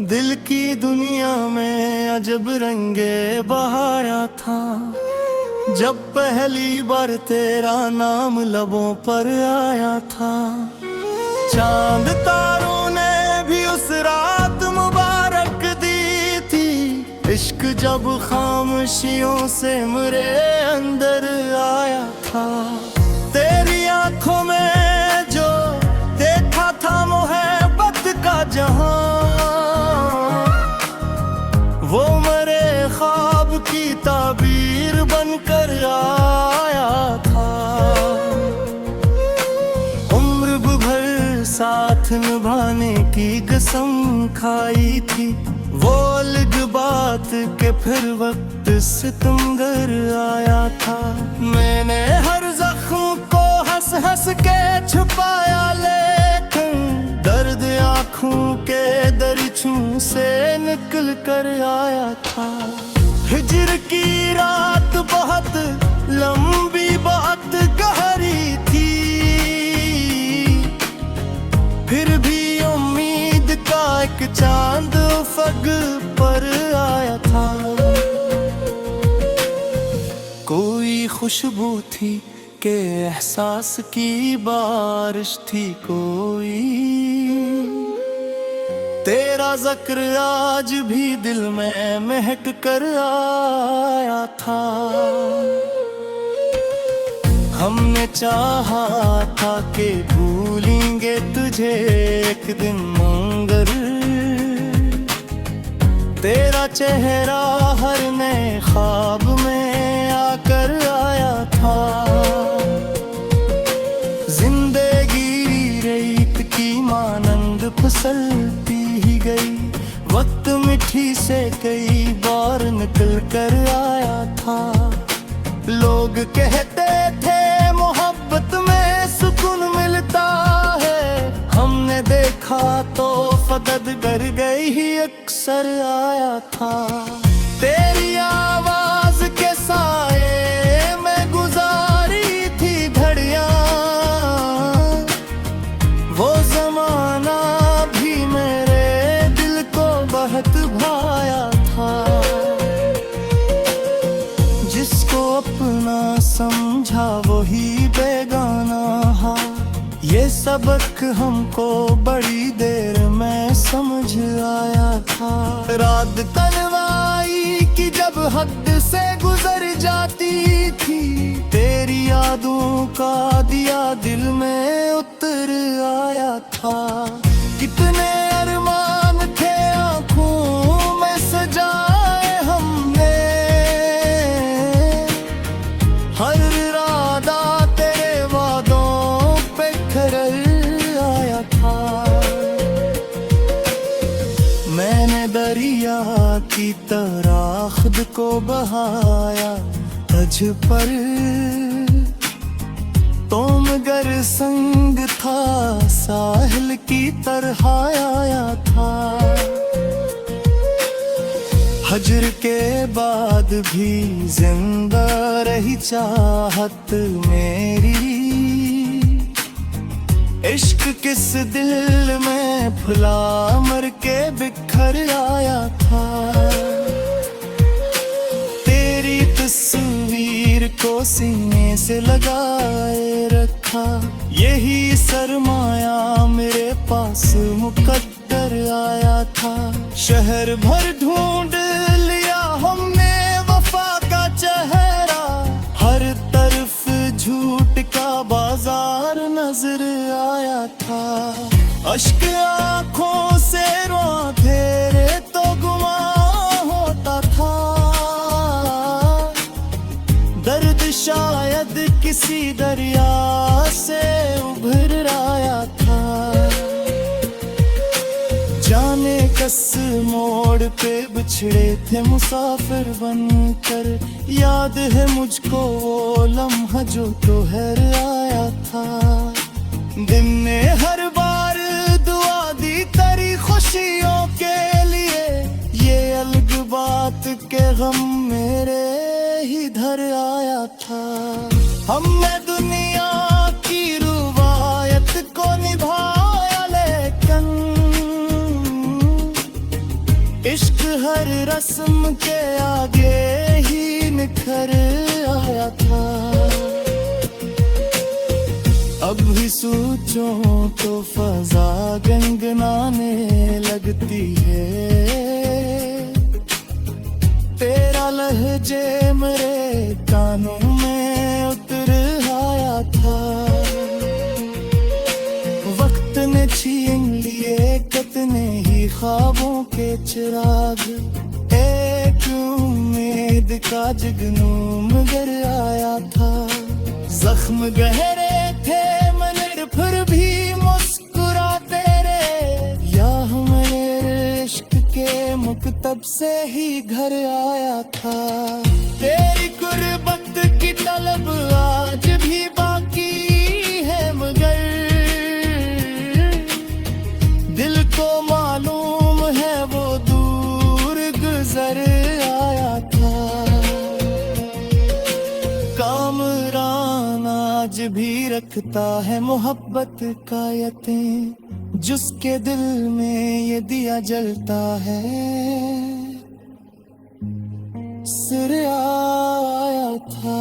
दिल की दुनिया में अजब रंगे बहारा था जब पहली बार तेरा नाम लबों पर आया था। चांद तारों ने भी उस रात मुबारक दी थी, इश्क जब खामोशियों से मेरे अंदर आया था। तेरी आंखों में जो देखा था मोहब्बत का जहां, वो मेरे ख्वाब की ताबीर बनकर आया था। उम्र भर साथ निभाने की कसम खाई थी, वो अलग बात के फिर वक्त सितमगर आया था। मैंने हर जख्म को हंस हंस के छुपाया, लेकिन दर्द आँखों के दरिचों से निकल कर आया था। हिजर की रात बहुत लंबी बहुत गहरी थी, फिर भी उम्मीद का एक चांद उफक पर आया था। कोई खुशबू थी के एहसास की बारिश थी, कोई तेरा जिक्र आज भी दिल में महक कर आया था। हमने चाहा था कि भूलेंगे तुझे एक दिन, मगर तेरा चेहरा हर नए ख्वाब में आकर आया था। जिंदगी रेत की मानंद फिसलती ही गई, वक्त मिट्टी से कई बार निकल कर आया था। लोग कहते थे मोहब्बत में सुकून मिलता है, हमने देखा तो फकत कर गई ही अक्सर आया था। तेरी आवाज के साए में गुजारी थी घड़ियां, वो जमाना भी मेरे दिल को बहुत भाया था। जिसको अपना समझा वही बेगाना हा, ये सबक हमको बड़ी देर में समझ आया था। रात तन्हाई की जब हद से गुजर जाती थी, तेरी यादों का दिया दिल में उतर आया था। कितने अरमान थे आँखों में सजाए हमने, हर इरादा तेरे वादों पे खरल आया था। मैंने दरिया की तरह खुद को बहाया तझ पर, तो मगर संग था साहिल की तरह आया था। हजर के बाद भी जिंदा रही चाहत मेरी, इश्क किस दिल में फुला मर के बिखर आया था। तेरी तस्वीर को सीने से लगाए रखा, यही सरमाया मेरे पास मुकद्दर आया था। शहर भर ढूंढ लिया हमने वफा का चेहरा, हर तरफ झूठ का बाजार नजर आया था। अश्क आँखों से रोआ तेरे तो गुमा होता था, दर्द शायद किसी दरिया से उभर आया था। जाने कस मोड़ पे बिछड़े थे मुसाफिर बनकर, याद है मुझको वो लम्हा जो दोहर आया था। दिन ने हर बार दुआ दी तेरी खुशियों के लिए, ये अलग बात के गम मेरे ही धर आया था। हमने दुनिया की रुवायत को निभाया, लेकिन हर रस्म के आगे ही निखर आया था। अब भी सोचूं तो फजा गनगनाने लगती है, तेरा लहजे मेरे कानों में उतर आया था। वक्त ने छीन लिए कितने ही ख्वाबों के चिराग, एक उम्मीद का जुगनू मगर आया था। जख्म गहरे थे मगर फिर भी मुस्कुराते रहे, या मेरे इश्क के मुकतब से ही घर आया था। तेरी गुर्बत की तलब आज भी बाकी है, मगर दिल को मालूम है वो दूर गुजर आया था। कामरान आज भी रखता है मोहब्बत का यकीन, जिसके दिल में ये दिया जलता है सिर आया था।